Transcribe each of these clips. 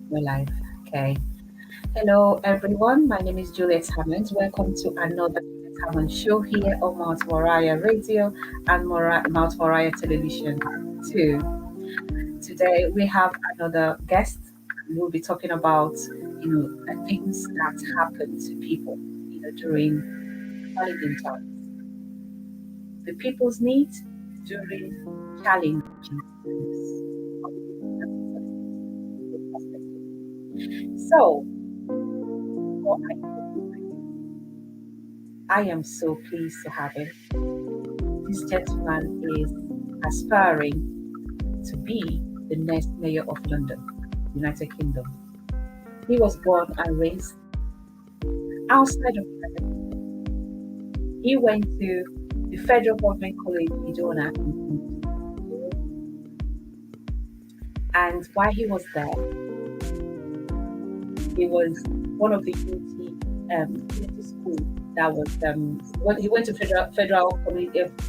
We're live. Okay. Hello, everyone. My name is Juliet Hammond. Welcome to another Juliet Hammond show here on Mount Moriah Radio and Mount Moriah Television too. Today we have another guest. We'll be talking about, things that happen to people, during challenging times. The people's needs during challenging times. So, for I am so pleased to have him. This gentleman is aspiring to be the next mayor of London, United Kingdom. He was born and raised outside of London. He went to the Federal Government College Idona, and while he was there, he was one of the unity school that was when he went to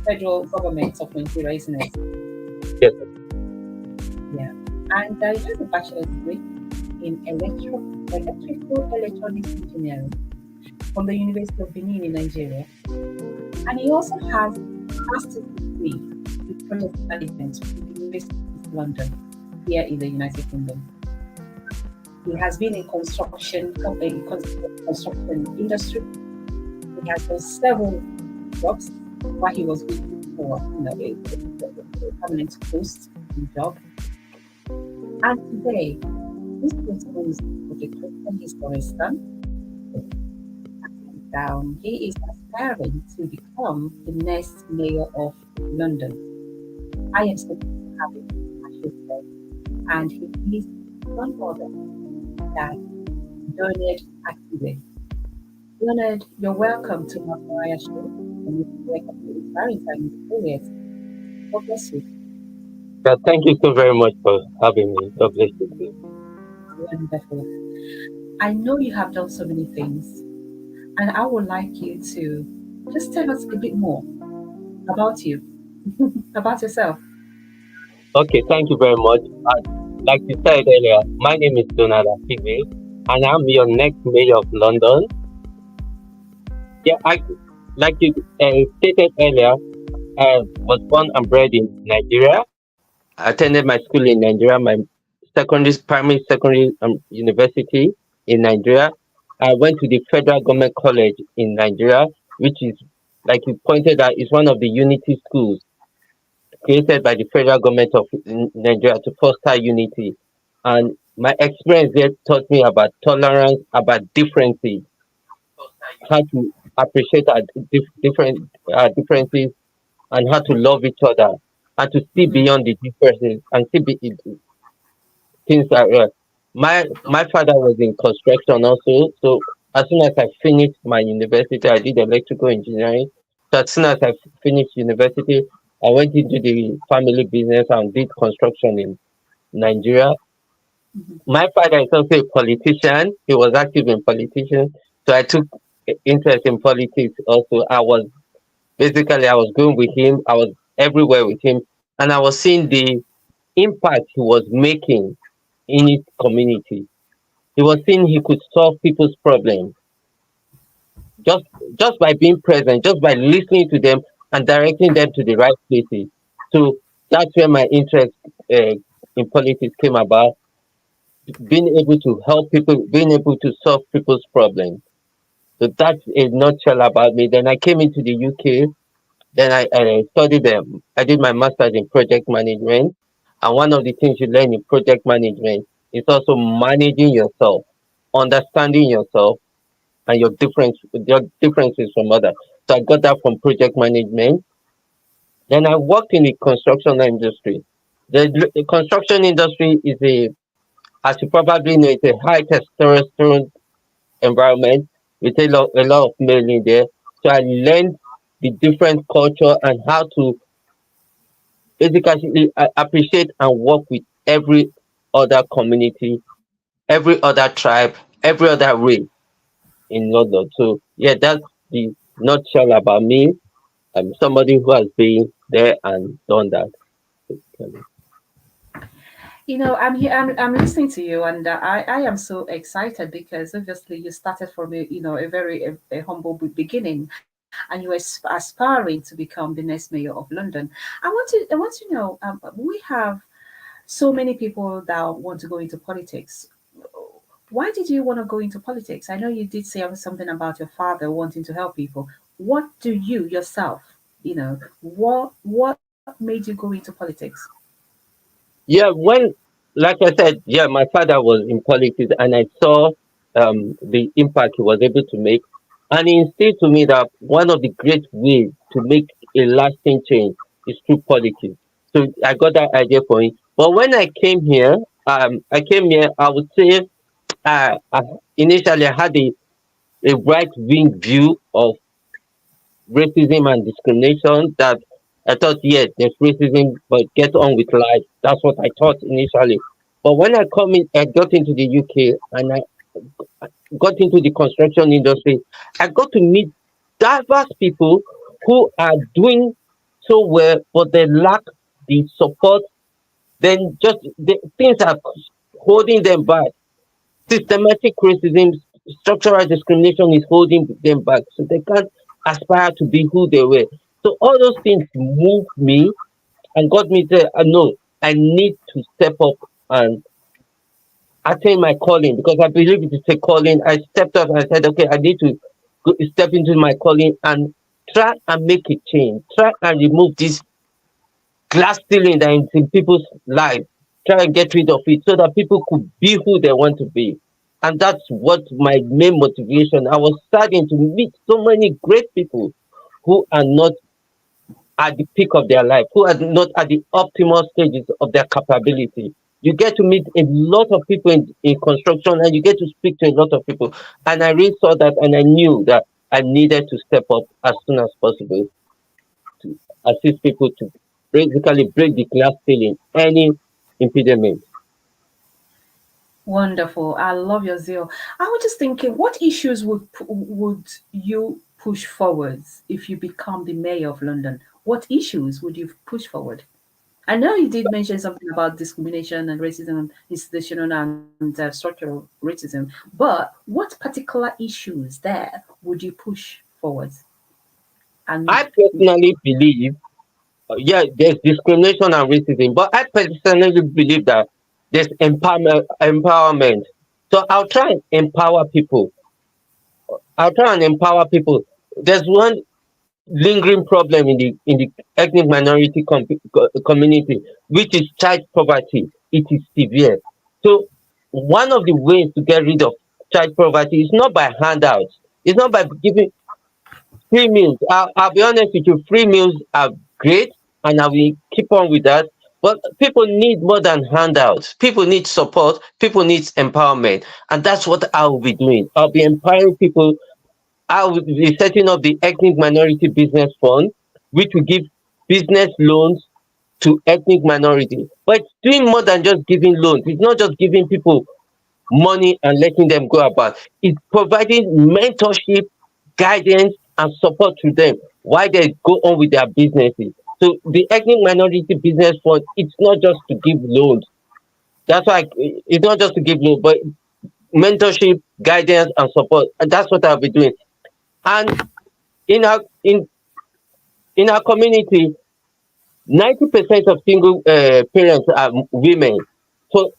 federal government of Nigeria, isn't it? Yes. Yeah, and he has a bachelor's degree in electrical electronics engineering from the University of Benin in Nigeria, and he also has a master's degree in project management from the University of London here in the United Kingdom. He has been in construction industry. He has done several jobs while he was waiting for a permanent post in job. And today, this person is a Christian historian, and he is aspiring to become the next mayor of London. I am so pleased to have him, I should say, and he is none other than Juliet Akhigbe. Leonard, you're welcome to my Moriah show. And you're welcome to inspiring times, Juliet. God bless you. Yeah, thank you so very much for having me. God bless you too. Wonderful. I know you have done so many things, and I would like you to just tell us a bit more about you, about yourself. Okay, thank you very much. Like you said earlier, my name is Donald Akhigbe, and I'm your next mayor of London. Yeah, like you stated earlier, I was born and bred in Nigeria. I attended my school in Nigeria, my primary, secondary, university in Nigeria. I went to the Federal Government College in Nigeria, which is, like you pointed out, is one of the unity schools created by the federal government of Nigeria to foster unity. And my experience there taught me about tolerance, about differences, how to appreciate our differences, and how to love each other, and to see Mm-hmm. beyond the differences and see things are my father was in construction also. So as soon as I finished my university, I did electrical engineering. So as soon as I finished university, I went into the family business and did construction in Nigeria. Mm-hmm. My father is also a politician. He was active in politician. So I took interest in politics also. I was going with him. I was everywhere with him, and I was seeing the impact he was making in his community. He was seeing he could solve people's problems just just by being present, just by listening to them and directing them to the right places. So that's where my interest in politics came about. Being able to help people, being able to solve people's problems. So that's a nutshell about me. Then I came into the UK. Then I studied them. I did my master's in project management. And one of the things you learn in project management is also managing yourself, understanding yourself, and your differences from others. So I got that from project management. Then I worked in the construction industry. The construction industry is as you probably know, it's a high testosterone environment with a lot of male in there. So I learned the different culture and how to basically appreciate and work with every other community, every other tribe, every other race in London. So yeah, that's the nutshell about me. I'm somebody who has been there and done that. basically. I'm here. I'm listening to you, and I am so excited because obviously you started from a very a humble beginning, and you were aspiring to become the next mayor of London. I want to know. We have so many people that want to go into politics. Why did you want to go into politics? I know you did say something about your father wanting to help people. What do you yourself, what made you go into politics? Yeah, when, like I said, yeah, my father was in politics, and I saw the impact he was able to make, and he instilled to me that one of the great ways to make a lasting change is through politics. So I got that idea for him. But when I came here, I would say, I initially I had a right wing view of racism and discrimination, that I thought, yes, there's racism, but get on with life. That's what I thought initially. But when I got into the UK, and I got into the construction industry, I got to meet diverse people who are doing so well, but they lack the support. Then just the things are holding them back. Systematic racism, structural discrimination is holding them back, so they can't aspire to be who they were. So all those things moved me and got me to no, I need to step up and attain my calling, because I believe it is a calling. I stepped up and I said, okay, I need to step into my calling and try and make a change, try and remove this glass ceiling that is in people's lives, try and get rid of it so that people could be who they want to be. And that's what my main motivation. I was starting to meet so many great people who are not at the peak of their life, who are not at the optimal stages of their capability. You get to meet a lot of people in construction, and you get to speak to a lot of people. And I really saw that, and I knew that I needed to step up as soon as possible to assist people to basically break the glass ceiling, any impediment. Wonderful. I love your zeal. I was just thinking, what issues would you push forward if you become the mayor of London? What issues would you push forward? I know you did mention something about discrimination and racism, institutional and structural racism, but what particular issues there would you push forward? And I personally believe, yeah, there's discrimination and racism, but I personally believe that there's empowerment. So I'll try and empower people. I'll try and empower people. There's one lingering problem in the ethnic minority community, which is child poverty. It is severe. So one of the ways to get rid of child poverty is not by handouts. It's not by giving free meals. I'll be honest with you, free meals are great, and I will keep on with that. But people need more than handouts. People need support. People need empowerment. And that's what I will be doing. I'll be empowering people. I will be setting up the Ethnic Minority Business Fund, which will give business loans to ethnic minorities. But it's doing more than just giving loans. It's not just giving people money and letting them go about. It's providing mentorship, guidance, and support to them while they go on with their businesses. So the ethnic minority business fund, it's not just to give loans. That's why it's not just to give loans, but mentorship, guidance, and support. And that's what I'll be doing. And in our in in our community, 90% of single parents are women. So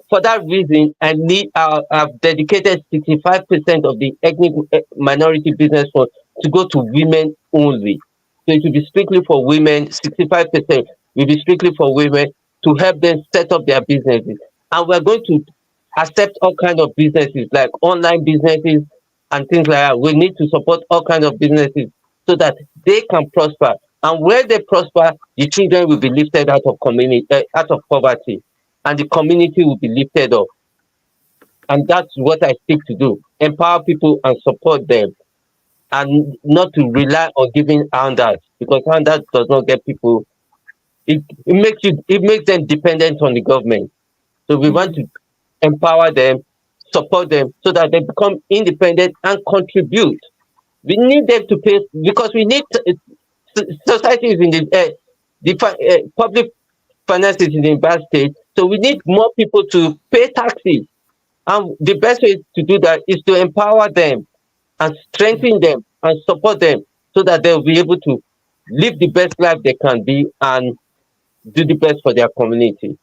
for that reason, I've dedicated 65% of the ethnic minority business fund to go to women only. So it will be strictly for women. 65% will be strictly for women to help them set up their businesses. And we're going to accept all kind of businesses like online businesses and things like that. We need to support all kind of businesses so that they can prosper. And where they prosper, the children will be lifted out of poverty, and the community will be lifted up. And that's what I seek to do: empower people and support them, and not to rely on giving handouts, because handouts does not get people. It makes them dependent on the government. So we want mhm, to empower them, support them, so that they become independent and contribute. We need them to pay, because we need society is in the public finances in the bad state. So we need more people to pay taxes. And the best way to do that is to empower them and Yeah. strengthen them and support them so that they'll be able to live the best life they can be and do the best for their community.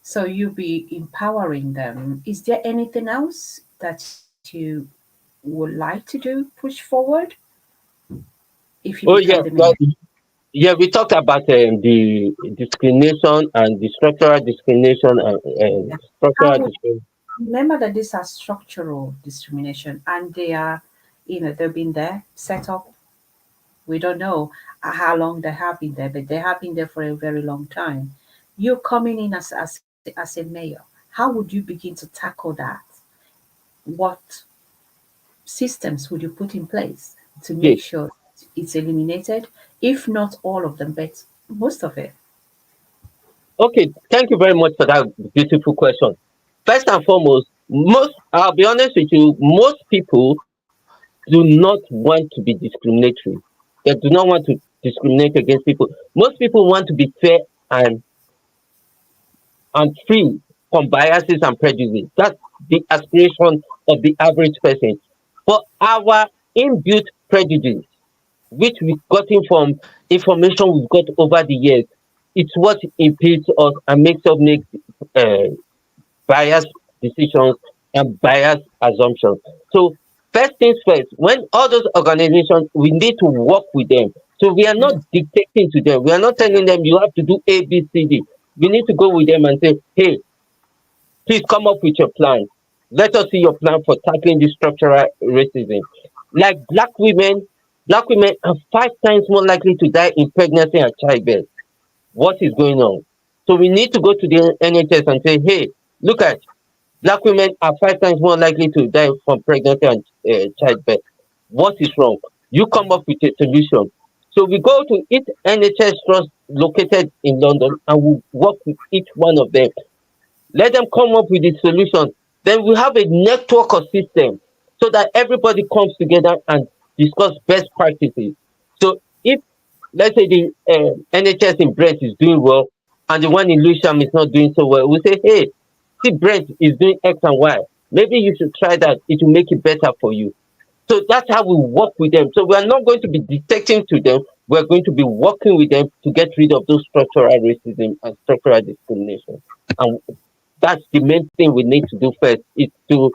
So you'll be empowering them. Is there anything else that you would like to do, push forward, if you Oh become the yeah, mayor? well, yeah, we talked about the discrimination and the structural discrimination and Yeah. How structural would discrimination. remember that these are structural discrimination and they are, they've been there, set up. We don't know how long they have been there, but they have been there for a very long time. You're coming in as a mayor. How would you begin to tackle that? What systems would you put in place to make Okay, sure it's eliminated? If not all of them, but most of it. okay, thank you very much for that beautiful question. First and foremost, I'll be honest with you, most people do not want to be discriminatory. They do not want to discriminate against people. Most people want to be fair and free from biases and prejudice. That's the aspiration of the average person. But our inbuilt prejudice, which we've gotten from information we've got over the years, it's what impedes us and makes us make uh, biased decisions and biased assumptions. So first things first, when all those organizations, we need to work with them. So we are not Mm, dictating to them. We are not telling them you have to do A, B, C, D. We need to go with them and say, hey, please come up with your plan. Let us see your plan for tackling this structural racism. Like black women are 5 times more likely to die in pregnancy and childbirth. What is going on? So we need to go to the NHS and say, hey, look at black women are 5 times more likely to die from pregnancy and childbirth. What is wrong? You come up with a solution. So we go to each NHS trust located in London and we work with each one of them. Let them come up with the solution. Then we have a network of systems so that everybody comes together and discuss best practices. So if, let's say, the NHS in Brent is doing well and the one in Lewisham is not doing so well, we say, hey, see, Brent is doing X and Y. Maybe you should try that. It will make it better for you. So that's how we work with them. So we are not going to be dictating to them. We're going to be working with them to get rid of those structural racism and structural discrimination. And that's the main thing we need to do first is to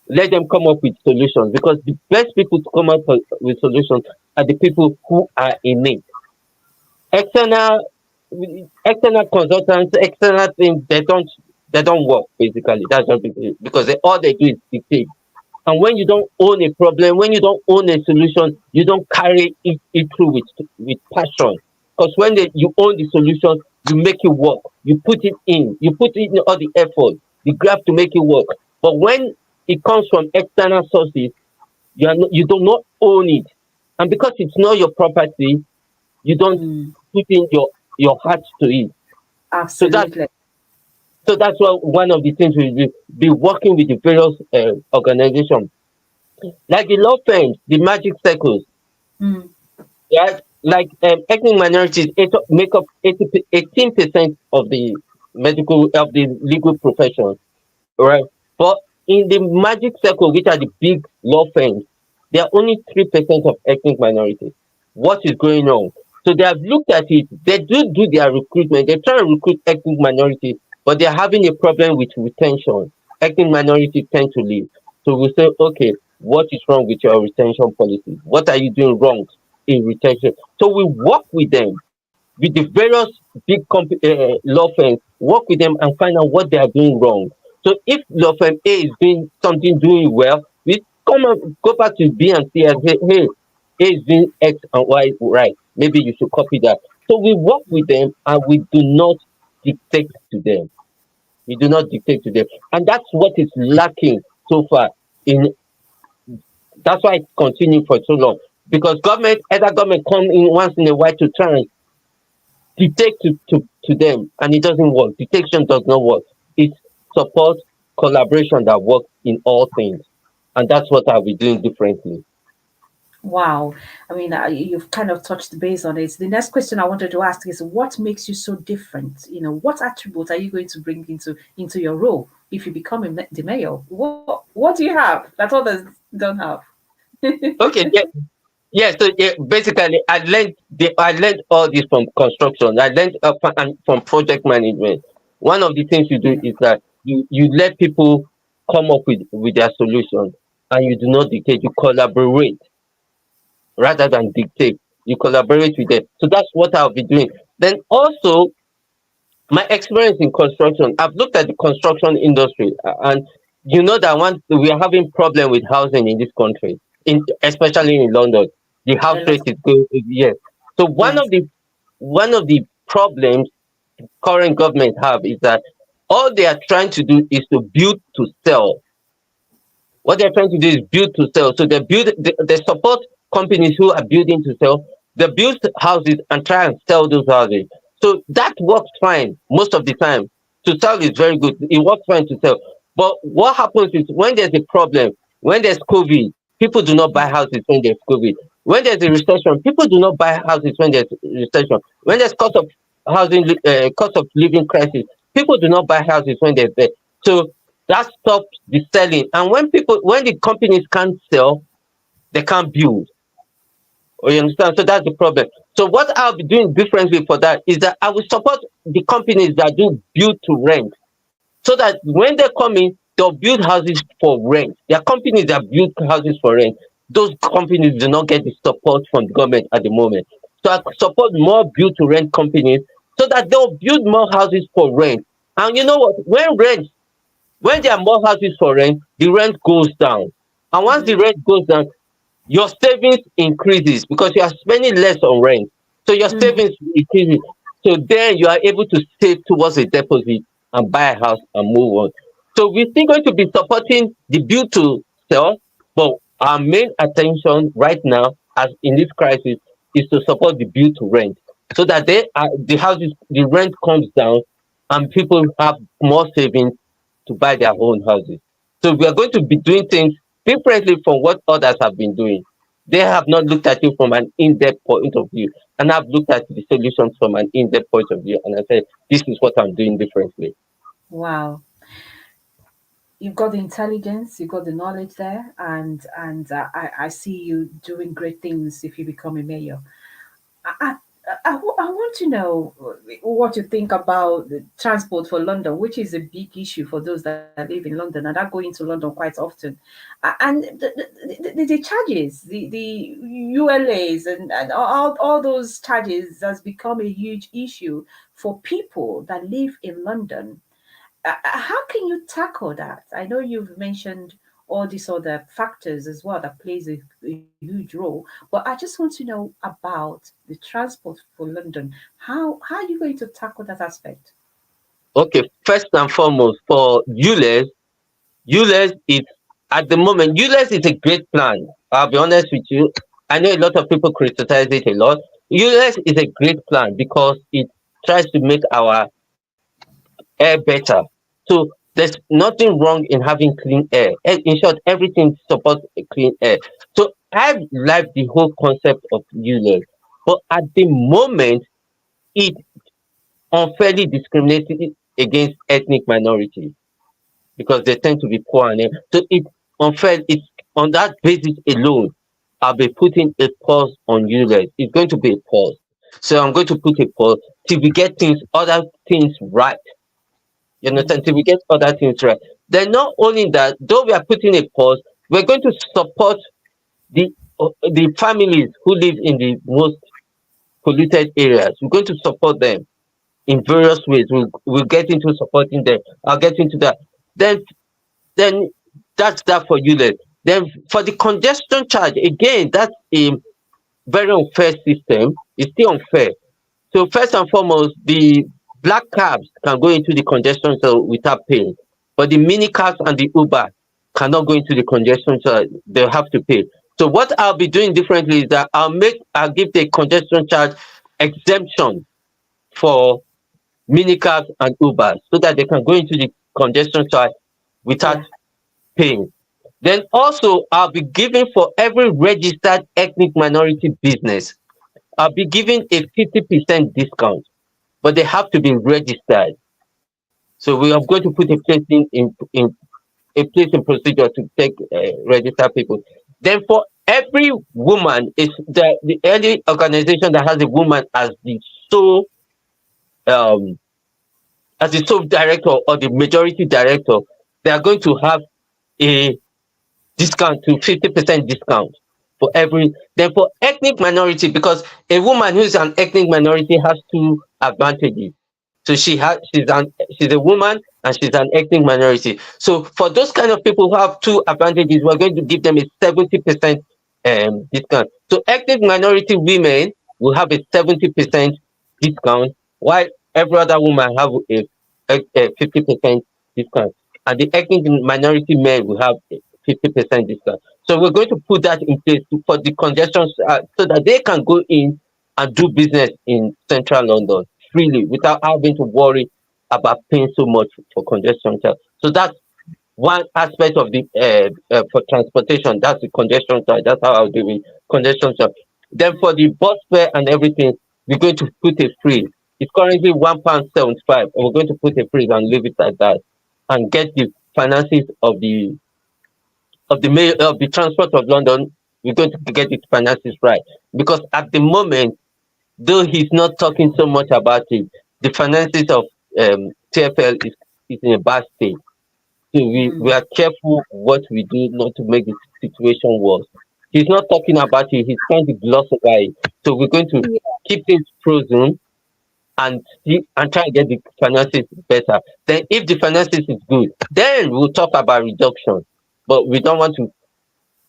let them come up with solutions because the best people to come up with solutions are the people who are in it. External external consultants, external things, they don't work basically. That's just because all they do is dictate. And when you don't own a problem, when you don't own a solution, you don't carry it through with passion. Because when you own the solution, you make it work. You put it in. You put in all the effort, the graft to make it work. But when it comes from external sources, you do not own it. And because it's not your property, you don't mm, put in your heart to it. So that's absolutely. so that's what one of the things we will be working with the various organizations like the law firms, the magic circles, Mm, yeah, like ethnic minorities make up 18% of the legal profession, right? But in the magic circle, which are the big law firms, there are only 3% of ethnic minorities. What is going on? So they have looked at it. They do their recruitment. They try and recruit ethnic minorities, but they're having a problem with retention. Ethnic minorities tend to leave. So we say, okay, what is wrong with your retention policy? What are you doing wrong in retention? So we work with them with the various big law firms, work with them and find out what they are doing wrong. So if law firm A is doing something doing well, we come and go back to B and C and say, hey, A is doing X and Y right. Maybe you should copy that. So we work with them and we do not dictate to them. We do not dictate to them. And that's what is lacking so far in that's why it's continuing for so long. Because either government come in once in a while to try and dictate to them and it doesn't work. Dictation does not work. It's support collaboration that works in all things. And that's what I'll be doing differently. Wow. I mean, you've kind of touched the base on it. The next question I wanted to ask is, what makes you so different? What attributes are you going to bring into your role if you become the mayor? What do you have that others don't have? Okay, yeah, yeah. So yeah, basically, I learned all this from construction. I learned from project management. One of the things you do Yeah. is that you let people come up with their solution, and you do not dictate. You collaborate rather than dictate. You collaborate with them. So that's what I'll be doing. Then also my experience in construction, I've looked at the construction industry, and you know that one we are having problem with housing in this country, in especially in London. The A house lot rate of, is going, yes. So yes. one of the problems current government have is that all they are trying to do is to build to sell. What they're trying to do is build to sell. So they support companies who are building to sell. They build houses and try and sell those houses. So that works fine most of the time. To sell is very good. It works fine to sell. But what happens is when there's a problem, when there's COVID, people do not buy Yeah. houses when there's COVID. When there's a recession, people do not buy houses when there's recession. When there's cost of living crisis, people do not buy houses when there's there. So that stops the selling. And when the companies can't sell, they can't build. Or you understand? So that's the problem. So what I'll be doing differently for that is that I will support the companies that do build to rent. So that when they come in, they'll build houses for rent. There are companies that build houses for rent. Those companies do not get the support from the government at the moment. So I support more build to rent companies so that they'll build more houses for rent. And you know what? When there are more houses for rent, the rent goes down. And once the Mm-hmm. rent goes down, your savings increases because you are spending less on rent. So your Mm-hmm. savings increases. So then you are able to save towards a deposit and buy a house and move on. So we're still going to be supporting the build to sell, but our main attention right now, as in this crisis, is to support the build to rent, so that the rent comes down, and people have more savings to buy their own houses. So we are going to be doing things differently from what others have been doing. They have not looked at it from an in-depth point of view, and I've looked at the solutions from an in-depth point of view, and I said, this is what I'm doing differently. Wow. You've got the intelligence, you've got the knowledge there, and I see you doing great things if you become a mayor. I, I want to know what you think about the transport for London, which is a big issue for those that live in London and are going to London quite often. And the charges, the ULAs and all those charges has become a huge issue for people that live in London. How can you tackle that? I know you've mentioned all these other factors as well that plays a huge role, but I just want to know about the transport for London. How are you going to tackle that aspect? Okay, first and foremost, for ULEZ is at the moment, ULEZ is a great plan. I'll be honest with you. I know a lot of people criticize it a lot. ULEZ is a great plan because it tries to make our air better. So there's nothing wrong in having clean air. In short, everything supports a clean air. So I like the whole concept of ULEZ. But at the moment, it unfairly discriminates against ethnic minorities because they tend to be poor, and so it's unfair. It's on that basis alone. I'll be putting a pause on you guys. It's going to be a pause. So I'm going to put a pause till we get other things right. You Mm, understand? Till we get other things right. Then not only that, though we are putting a pause, we're going to support the families who live in the most polluted areas. We're going to support them in various ways. We'll get into supporting them. I'll get into that. Then then that's that for ULEZ. Then for the congestion charge, again, that's a very unfair system. It's still unfair. So first and foremost, the black cabs can go into the congestion zone without paying, but the mini cabs and the Uber cannot go into the congestion zone. They'll have to pay. So what I'll be doing differently is that I'll give the congestion charge exemption for mini cabs and Ubers so that they can go into the congestion charge without yeah. paying. Then also, I'll be giving for every registered ethnic minority business, I'll be giving a 50% discount, but they have to be registered. So we are going to put a place in a place in procedure to take register people. Then for every woman, is the any organization that has a woman sole um as the sole director or the majority director, they are going to have a discount to 50% discount for every. Then for ethnic minority, because a woman who is an ethnic minority has two advantages. So she's a woman and she's an ethnic minority. So for those kind of people who have two advantages, we're going to give them a 70% discount. So ethnic minority women will have a 70% discount, while every other woman have a 50% discount. And the ethnic minority men will have a 50% discount. So we're going to put that in place for the congestion, so that they can go in and do business in central London freely without having to worry about paying so much for congestion charge. So that's one aspect of the for transportation. That's the congestion charge. That's how I'll do it. Congestion charge. Then for the bus fare and everything, we're going to put a freeze. It's currently £1.75, and we're going to put a freeze and leave it at that, and get the finances of the transport of London. We're going to get its finances right, because at the moment, though he's not talking so much about it, the finances of TFL is in a bad state. So we Mm. are careful what we do not to make the situation worse. He's not talking about it, he's trying to gloss over it. So we're going to Yeah. keep things frozen and try and get the finances better. Then if the finances is good, then we'll talk about reduction. But we don't want to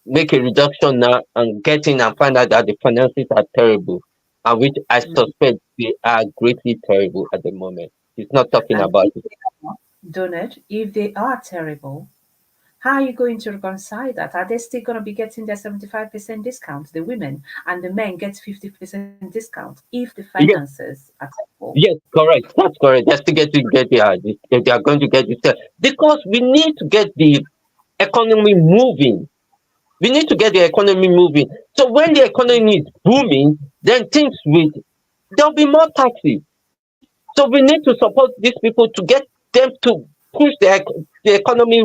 make a reduction now and get in and find out that the finances are terrible, and which I Mm. suspect they are greatly terrible at the moment. He's not talking And about if it. they are, Donald, if they are terrible, how are you going to reconcile that? Are they still going to be getting their 75% discount, the women, and the men get 50% discount if the Yes, finances are terrible? yes, correct. That's correct. They're still getting get they are going to get this because we need to get the economy moving. We need to get the economy moving. So when the economy is booming, then things will there'll be more taxes. So we need to support these people to get them to push the economy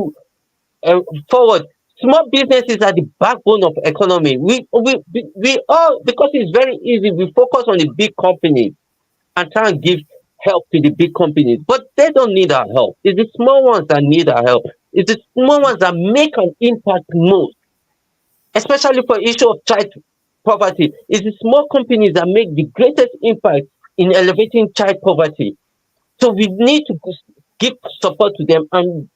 forward. Small businesses are the backbone of economy. We all, because it's very easy, we focus on the big companies and try and give help to the big companies, but they don't need our help. It's the small ones that need our help. It's the small ones that make an impact most, especially for issue of child poverty. It's the small companies that make the greatest impact in elevating child poverty. So we need to give support to them and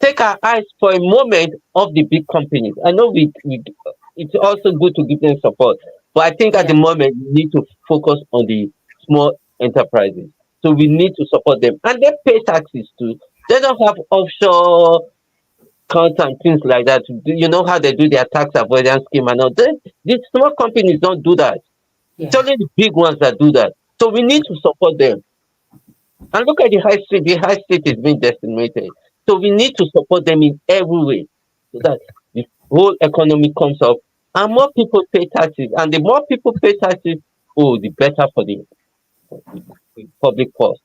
take our eyes for a moment off the big companies. I know it's also good to give them support, but I think at the Yeah. moment we need to focus on the small enterprises. So we need to support them, and they pay taxes too. They don't have offshore accounts and things like that. You know how they do their tax avoidance scheme and all. These small companies don't do that. It's Yeah. only the big ones that do that. So we need to support them. And look at the high street. The high street is being decimated. So we need to support them in every way so that the whole economy comes up and more people pay taxes. And the more people pay taxes, oh, the better for the public cost.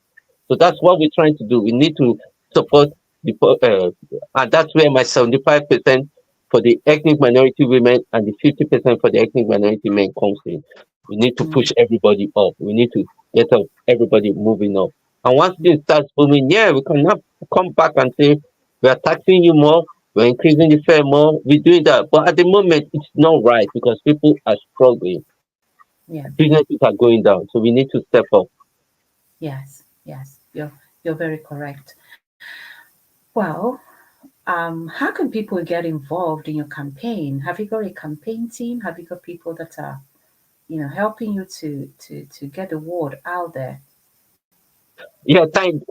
So that's what we're trying to do. We need to support and that's where my 75% for the ethnic minority women and the 50% for the ethnic minority men comes in. We need to push Mm. everybody up. We need to get up everybody moving up. And once things starts booming, yeah, we can now come back and say we are taxing you more, we're increasing the fare more, we're doing that. But at the moment, it's not right because people are struggling. Yeah. Businesses are going down. So we need to step up. Yes. Yes. You're very correct. Well, how can people get involved in your campaign? Have you got a campaign team? Have you got people that are, helping you to get the word out there? Yeah,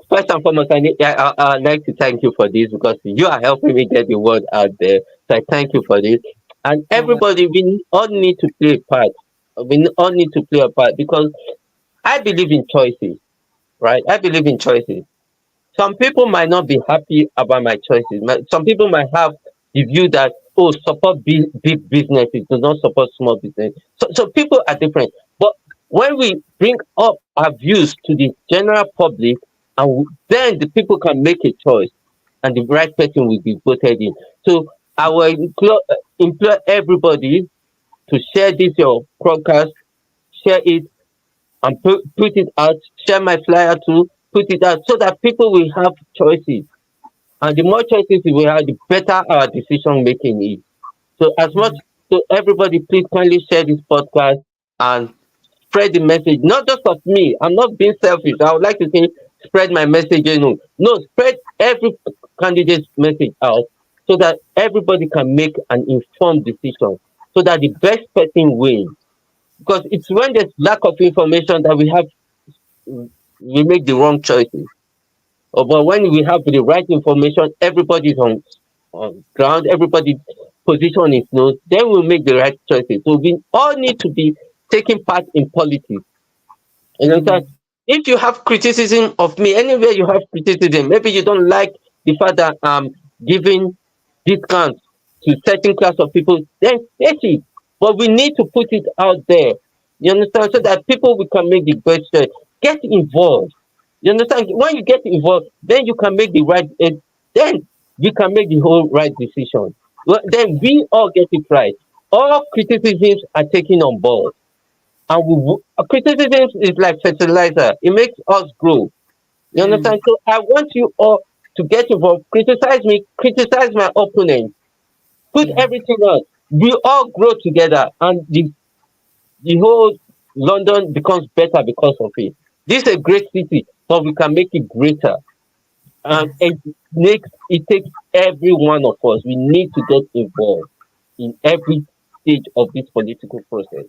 first and foremost, I'd like to thank you for this because you are helping me get the word out there. So I thank you for this. And You're welcome. everybody, we all need to play a part. We all need to play a part because I believe in choices, right? I believe in choices. Some people might not be happy about my choices. Some people might have the view that, oh, support big businesses, do not support small business. So people are different. But when we bring up our views to the general public, and then the people can make a choice, and the right person will be voted in. So I will implore everybody to share this your broadcast, share it, and put it out, share my flyer too, put it out, so that people will have choices. And the more choices we have, the better our decision making is. So as much, so everybody please kindly share this podcast and spread the message, not just of me. I'm not being selfish. I would like to say spread my message, No, spread every candidate's message out so that everybody can make an informed decision so that the best person wins. Because it's when there's lack of information that we make the wrong choices. But when we have the right information, everybody's on ground, everybody's position is known, then we'll make the right choices. So we all need to be taking part in politics. You understand? Mm. If you have criticism of me, anywhere you have criticism, maybe you don't like the fact that I'm giving discounts to certain class of people, then take it. But we need to put it out there. You understand? So that people we can make the best choice. Get involved. You understand? When you get involved, then you can make the right. Then we can make the whole right decision. Well, then we all get it right. All criticisms are taken on board, and criticism is like fertilizer. It makes us grow. You understand? Mm. So I want you all to get involved. Criticize me. Criticize my opponent. Put Yeah. everything on. We all grow together, and the whole London becomes better because of it. This is a great city, but we can make it greater. Yes. It takes every one of us. We need to get involved in every stage of this political process.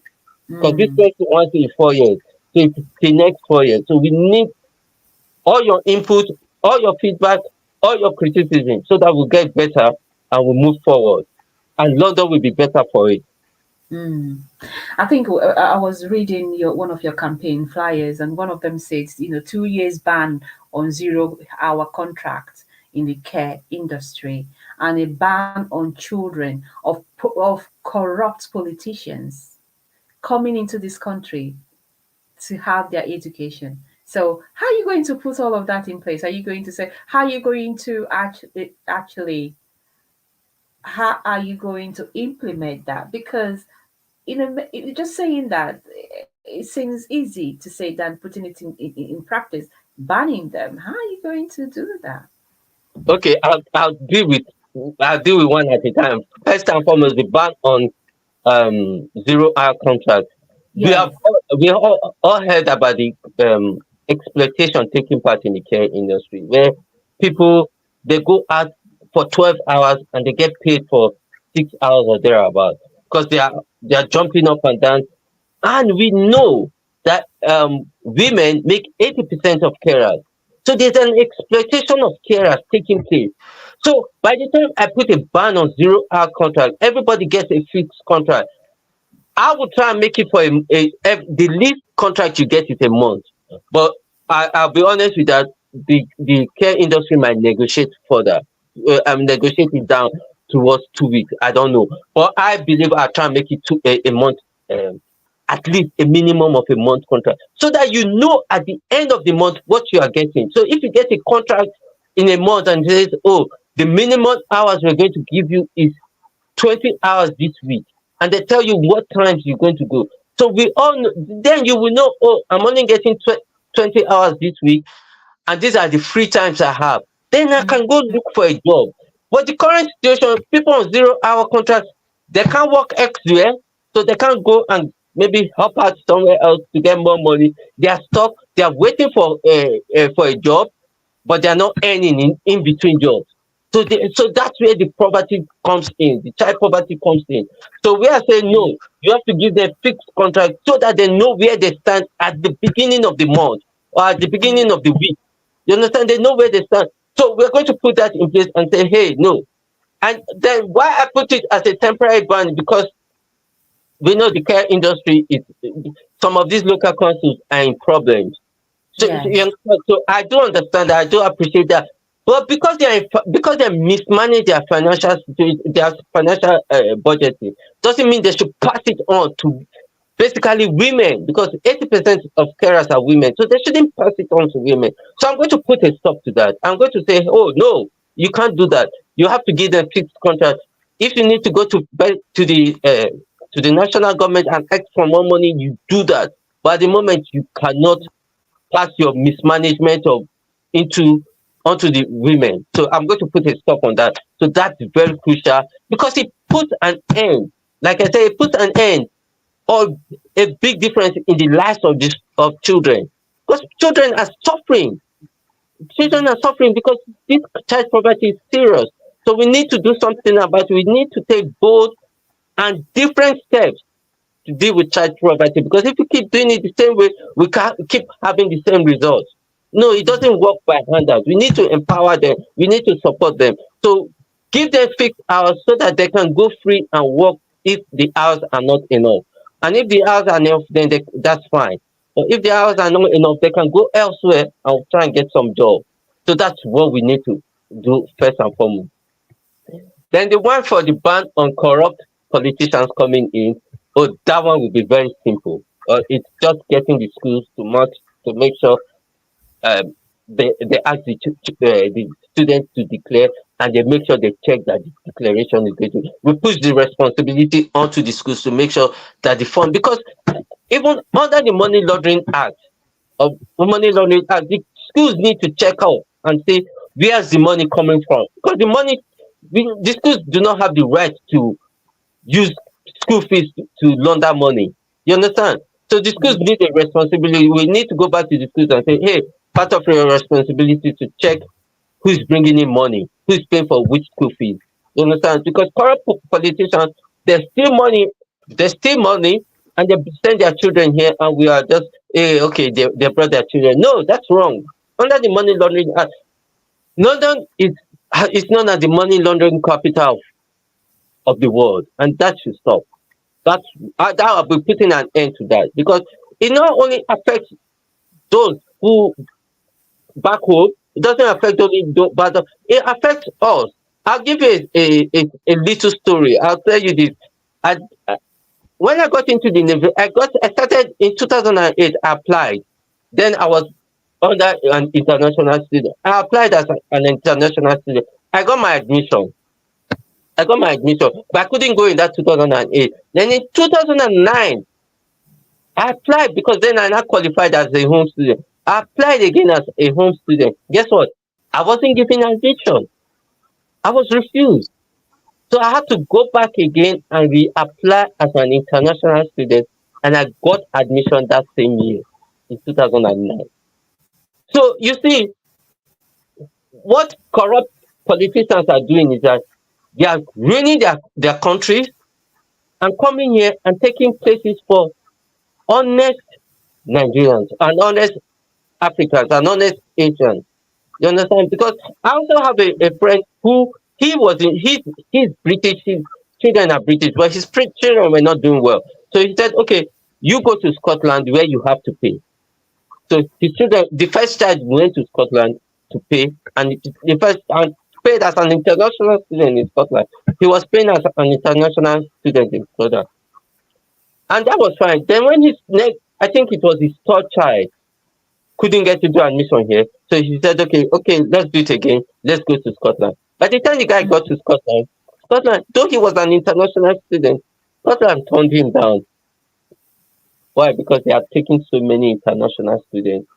Because this Mm. person wants it in 4 years, so it's the next 4 years. So we need all your input, all your feedback, all your criticism, so that we'll get better and we'll move forward. And London will be better for it. Mm. I think I was reading one of your campaign flyers, and one of them says, 2 years ban on 0 hour contract in the care industry, and a ban on children of corrupt politicians coming into this country to have their education. So, how are you going to put all of that in place? Are you going to say, how are you going to actually, how are you going to implement that? Because just saying that, it seems easy to say than putting it in practice. Banning them, how are you going to do that? Okay, I'll deal with one at a time. First and foremost, the ban on 0 hour contract. Yes. We have all heard about the exploitation taking part in the care industry, where people they go out for 12 hours and they get paid for 6 hours or thereabout, because they are jumping up and down. And we know that women make 80% of carers. So there's an exploitation of carers taking place. So by the time I put a ban on 0 hour contract, everybody gets a fixed contract. I would try and make it for the least contract you get is a month. But I'll be honest with that, the care industry might negotiate further. I'm negotiating down towards 2 weeks. I don't know. But I believe I'll try and make it a month, um, at least a minimum of a month contract. So that you know at the end of the month what you are getting. So if you get a contract in a month and it says, oh, the minimum hours we're going to give you is 20 hours this week, and they tell you what times you're going to go. So we all know, then you will know, oh, I'm only getting 20 hours this week, and these are the free times I have. Then I can go look for a job. But the current situation, people on 0 hour contracts, they can't work elsewhere, so they can't go and maybe help out somewhere else to get more money. They are stuck. They are waiting for a job, but they are not earning in between jobs. So that's where the poverty comes in, the child poverty comes in. So we are saying no, you have to give them fixed contract so that they know where they stand at the beginning of the month or at the beginning of the week. You understand? They know where they stand. So we're going to put that in place and say, hey, no. And then why I put it as a temporary ban, because we know the care industry is, some of these local councils are in problems. So Yes. I do understand that. I do appreciate that. But because they mismanage their their financial budgeting, doesn't mean they should pass it on to basically women, because 80% of carers are women, so they shouldn't pass it on to women. So I'm going to put a stop to that. I'm going to say, oh no, you can't do that. You have to give them fixed contract. If you need to go to the national government and ask for more money, you do that. But at the moment, you cannot pass your mismanagement of into onto the women. So I'm going to put a stop on that. So that's very crucial, because it puts an end. Like I say, it puts an end or a big difference in the lives of children. Because children are suffering. Children are suffering because this child poverty is serious. So we need to do something about it. We need to take bold and different steps to deal with child poverty, because if we keep doing it the same way, we can't keep having the same results. No, it doesn't work by handout. We need to empower them. We need to support them. So give them fixed hours so that they can go free and work if the hours are not enough. And if the hours are enough, then that's fine. But if the hours are not enough, they can go elsewhere and try and get some job. So that's what we need to do first and foremost. Then the one for the ban on corrupt politicians coming in, oh, that one will be very simple. It's just getting the schools to make sure they ask the students to declare, and they make sure they check that the declaration is going to. We push the responsibility onto the schools to make sure that the fund, because even under the money laundering act, the schools need to check out and say where's the money coming from, because the schools do not have the right to use school fees to launder money. You understand? So the schools need a responsibility. We need to go back to the schools and say, hey, part of your responsibility to check who is bringing in money, who is paying for which school fees. You understand? Because corrupt politicians, they steal money, and they send their children here, and we are just, hey, okay, they brought their children. No, that's wrong. Under the money laundering act, London is known as the money laundering capital of the world, and that should stop. That's that will be putting an end to that, because it not only affects those who back home, it doesn't affect only those, but it affects us. I'll give you a little story. I'll tell you this. I, I, when I got into the Navy, I started in 2008. I applied. Then I was under an international student. I applied as an international student. I got my admission. But I couldn't go in that 2008. Then in 2009, I applied, because then I now qualified as a home student. I applied again as a home student. Guess what? I wasn't given admission. I was refused. So I had to go back again and reapply as an international student, and I got admission that same year in 2009. So you see, what corrupt politicians are doing is that they are ruining their countries and coming here and taking places for honest Nigerians and honest Africans and honest Asians. You understand? Because I also have a friend who he was in he's British, his children are British, but his children were not doing well. So he said, okay, you go to Scotland where you have to pay. So the first child went to Scotland to pay, and the first and paid as an international student in Scotland. He was paying as an international student in Scotland, and that was fine. Then when his next, I think it was his third child, couldn't get into admission here, so he said, okay, let's do it again. Let's go to Scotland. By the time the guy got to Scotland, though he was an international student, Scotland turned him down. Why? Because they are taking so many international students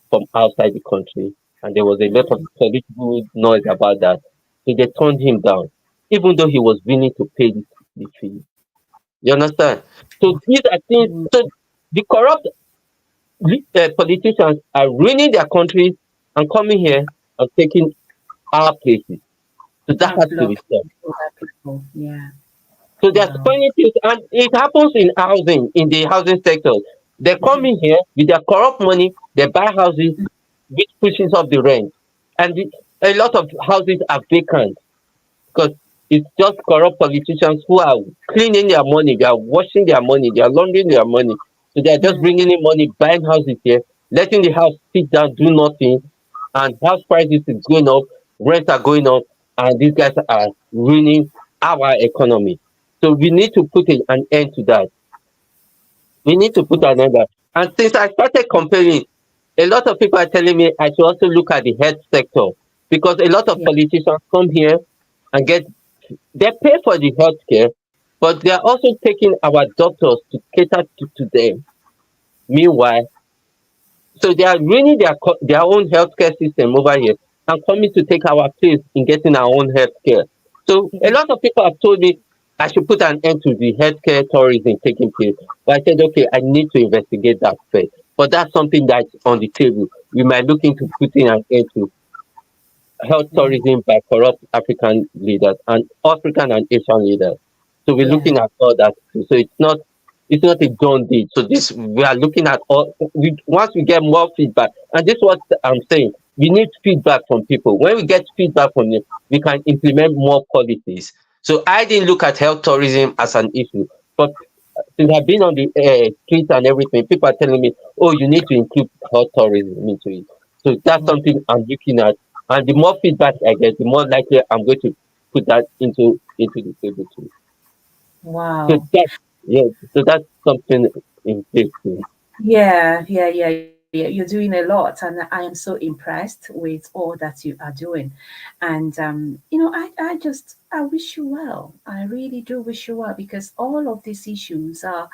from outside the country, and there was a lot of political noise about that. So they turned him down, even though he was willing to pay the fee. You understand? So these are things. So the corrupt politicians are ruining their countries and coming here and taking our places. So that And has to be block stopped. other people. Yeah. So they're Wow. spoiling things, and it happens in the housing sector. They come in here with their corrupt money, they buy houses, which pushes up the rent. And a lot of houses are vacant, because it's just corrupt politicians who are cleaning their money, they are washing their money, they are laundering their money. So they are just Mm. bringing in money, buying houses here, letting the house sit down, do nothing. and house prices is going up, rents are going up, and these guys are ruining our economy. So we need to put an end to that. We need to put an end to that. And since I started comparing, a lot of people are telling me I should also look at the health sector, because a lot of Yeah. politicians come here and get, they pay for the healthcare, but they are also taking our doctors to cater to them. Meanwhile, so they are ruining their own healthcare system over here and coming to take our place in getting our own healthcare. So a Yeah. lot of people have told me I should put an end to the healthcare tourism taking place. But I said, okay, I need to investigate that first. But that's something that's on the table. We might look into putting an end to health Yeah. tourism by corrupt African leaders and African and Asian leaders. So we're Yeah. looking at all that too. So it's not a done deal. So this we are looking at all, we once we get more feedback, and this is what I'm saying. We need feedback from people. When we get feedback from them, we can implement more policies. So I didn't look at health tourism as an issue, but since I've been on the streets and everything, people are telling me, "Oh, you need to include health tourism into it." So that's Yeah. something I'm looking at, and the more feedback I get, the more likely I'm going to put that into the table too. So Wow. that yeah, so that's something in place too. Yeah. You're doing a lot, and I am so impressed with all that you are doing. And I wish you well. I really do wish you well, because all of these issues are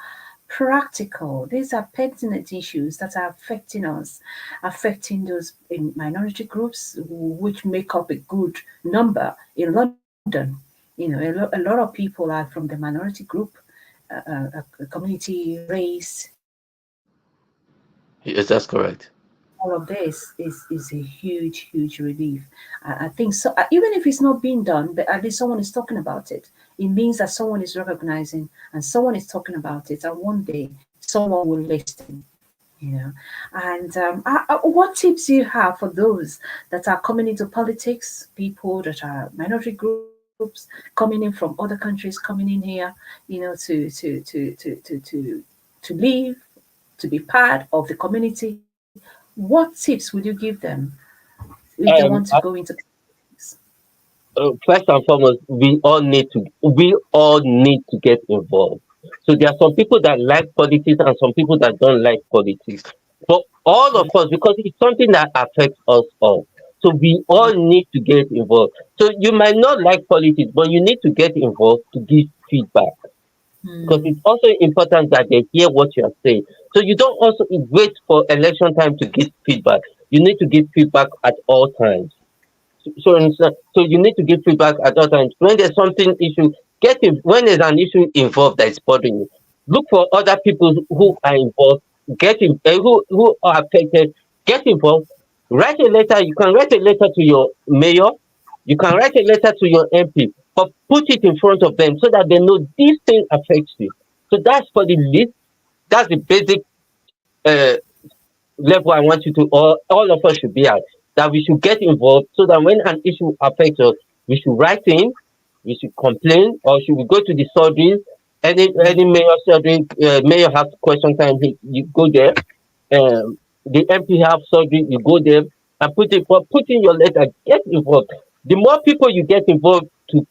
practical. These are pertinent issues that are affecting us, affecting those in minority groups, which make up a good number in London. A lot of people are from the minority group, community, race, Yes, that's correct. all of this is a huge relief. I think so. Even if it's not being done, but at least someone is talking about it. It means that someone is recognizing and someone is talking about it, and one day someone will listen. You know, and what tips do you have for those that are coming into politics, people that are minority groups coming in from other countries, coming in here, to live, to be part of the community? What tips would you give them if they want to Um, go into politics? First and foremost, we all need to get involved. So there are some people that like politics and some people that don't like politics. For all of Yeah, us, because it's something that affects us all. So we yeah, all need to get involved. So you might not like politics, but you need to get involved to give feedback, because mm, it's also important that they hear what you are saying. So you don't also wait for election time to give feedback. You need to give feedback at all times. So you need to give feedback at all times. When there's something issue, when there's an issue involved that is bothering you, look for other people who are involved, who are affected, get involved. Write a letter. You can write a letter to your mayor. You can write a letter to your MP, but put it in front of them so that they know this thing affects you. So that's for the least. That's the basic uh, level I want you to, all of us should be at, that we should get involved so that when an issue affects us, we should write in, we should complain, or should we go to the surgery? yeah, Any mayor surgery, mayor have question time, you go there. The MP have surgery, you go there and put in your letter, get involved. The more people you get involved to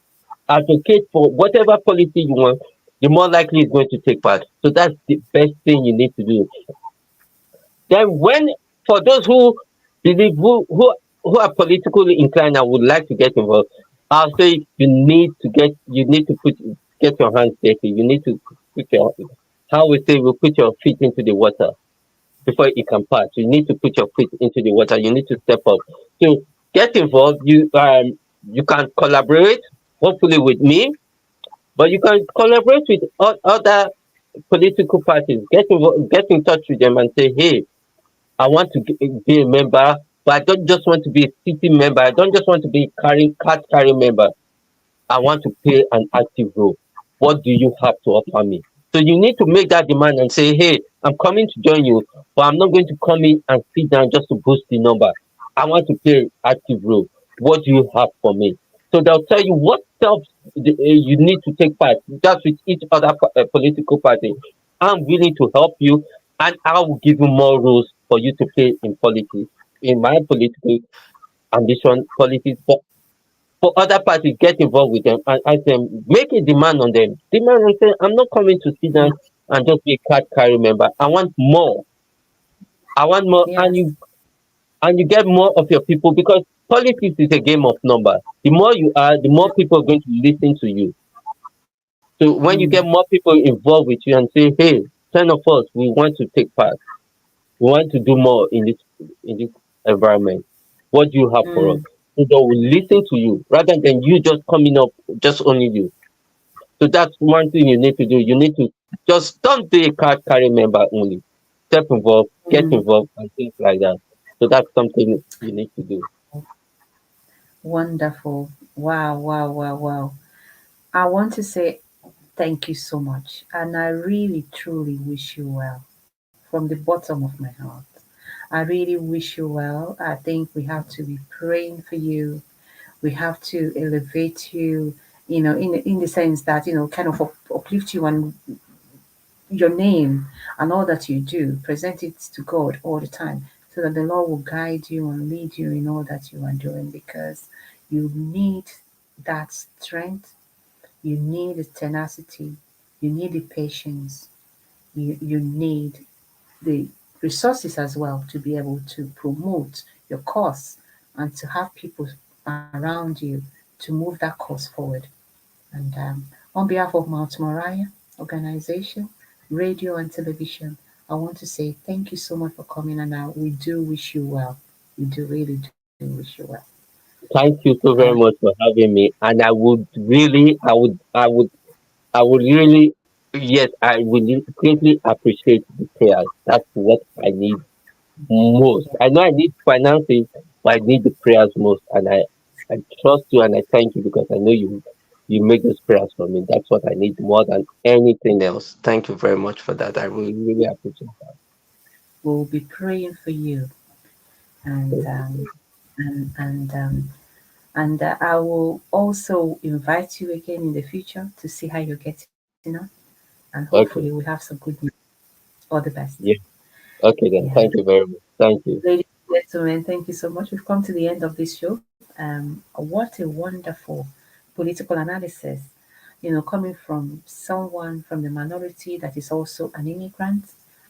advocate for whatever policy you want, the more likely it's going to take part. So that's the best thing you need to do. Then when, for those who believe, who are politically inclined and would like to get involved, I'll say you need to get your hands dirty. You need to put your, how we say, we put your feet into the water before it can pass. You need to put your feet into the water. You need to step up. So get involved. You can collaborate, hopefully with me, but you can collaborate with other political parties. Get in touch with them and say, hey, I want to be a member, but I don't just want to be a sitting member. I don't just want to be card carrying member. I want to play an active role. What do you have to offer me? So you need to make that demand and say, hey, I'm coming to join you, but I'm not going to come in and sit down just to boost the number. I want to play an active role. What do you have for me? So they'll tell you what steps you need to take part. That's with each other political party. I'm willing to help you, and I will give you more roles for you to play in politics. in my political ambition, politics, but for other parties, get involved with them and ask them, make a demand on them. Demand and say, I'm not coming to sit down and just be a card carry member. I want more. I want more, Yes. and you get more of your people because politics is a game of numbers. The more you are, the more people are going to listen to you. So when you get more people involved with you and say, hey, 10 of us, we want to take part. We want to do more in this environment. What do you have for us? Mm, So they will listen to you rather than you just coming up just only you. So that's one thing you need to do. You need to just don't be a card carrying member only. Step involved, get mm. involved, and things like that. So that's something you need to do. Wonderful. Wow, wow, wow, wow. I want to say thank you so much. And I really, truly wish you well from the bottom of my heart. I really wish you well. I think we have to be praying for you. We have to elevate you, in the sense that, kind of uplift you and your name and all that you do, present it to God all the time so that the Lord will guide you and lead you in all that you are doing because you need that strength, you need the tenacity, you need the patience, you need the resources as well to be able to promote your cause and to have people around you to move that cause forward. And on behalf of Mount Moriah organization, radio and television, I want to say thank you so much for coming and we do wish you well. We do really do wish you well. Thank you All so right. very much for having me. And I would really, yes, I would greatly appreciate the prayers. That's what I need most. Yeah. I know I need finances, but I need the prayers most. And I trust you and I thank you because I know you make those prayers for me. That's what I need more than anything else. Thank you very much for that. I really, really appreciate We'll be praying for you and it. and I will also invite you again in the future to see how you're getting on, and hopefully we'll Okay. have some good news. All the best. Yeah. Okay then. Yeah. Thank you very much. Thank you. Ladies and gentlemen, thank you so much. We've come to the end of this show. What a wonderful political analysis, coming from someone from the minority that is also an immigrant,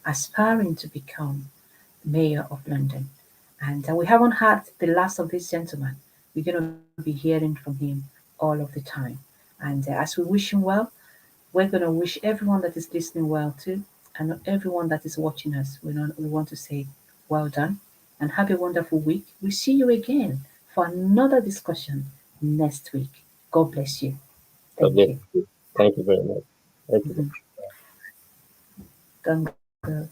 aspiring to become mayor of London. And we haven't had the last of this gentleman. We're going to be hearing from him all of the time. And as we wish him well, we're going to wish everyone that is listening well too, and everyone that is watching us. We want to say well done and have a wonderful week. We see you again for another discussion next week. God bless you. God Thank bless you. you. Thank you very much. Thank you. Mhm. Don't go.